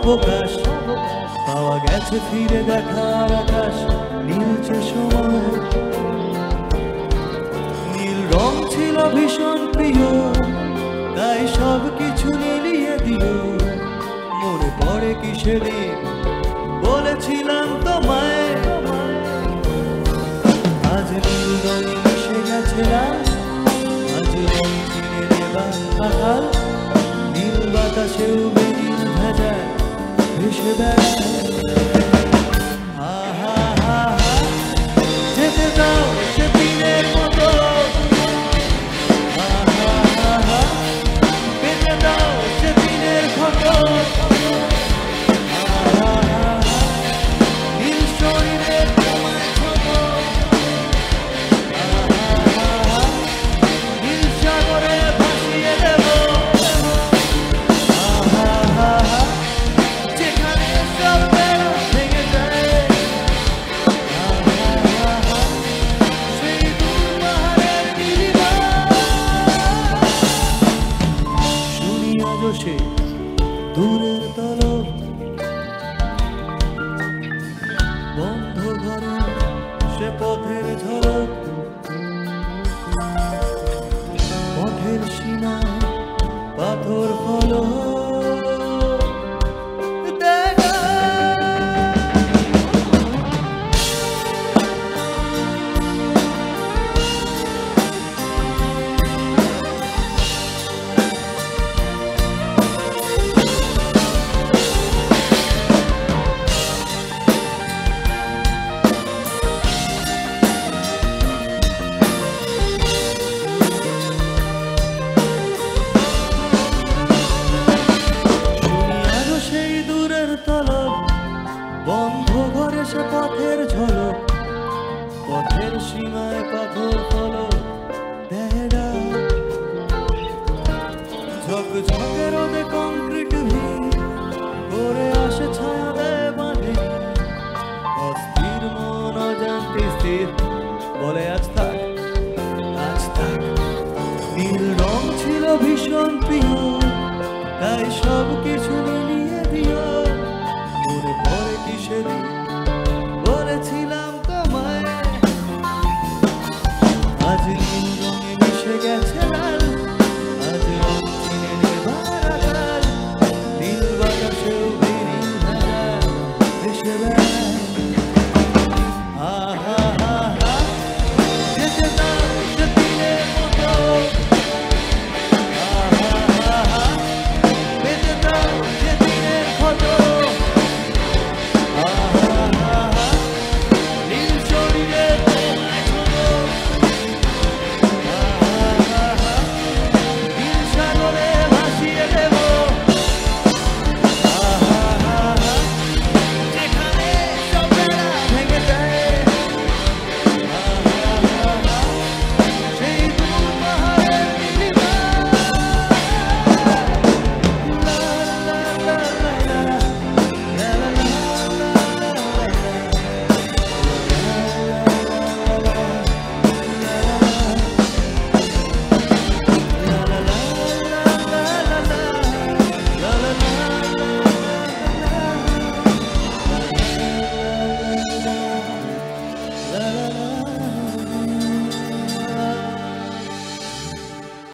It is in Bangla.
অবকাশ পাওয়া গেছে ফিরে দেখার আকাশ নীলচে সময় নীল রং ছিল ভীষণ প্রিয় তাই সব কিছু মিলিয়ে দিল মনে পড়ে কি সেদিন বলেছিলাম তোমায় আজ নীল রঙে মিশে গেছে রাত আজ রং চিনে নেবা আকাল নীল বাতাসেও বেদিন ভেজায় ভেসে বেড়ায় যেতে দাও সেদিনের মতো বেঁচে দাও সেদিনের ফটো নীল শরীরের তোমায় ছোট নীল সাগরে ভাসিয়ে দেব যেখানে সব বেড়া ভেঙে যায় সেই দূর পাহাড়ের নীলিমা শুনি আজও সে দূরের তলব বন্ধ ঘরে সে পথের ঝলক পথের সীমায় পাথর ফলক বন্ধ ঘরে সে পথের ঝলক পথের সীমায় পাথর ফলক দেড়া ঝকঝকে রোদে কংক্রিট ভিড় করে আসে ছায়া দেয় বাঁধে অস্থির মন অজান্তে স্থির বলে আজ থাক নীল রং ছিল ভীষণ প্রিয় তাই সব কিছু মিলিয়ে দিও মনে পড়ে কি সেদিন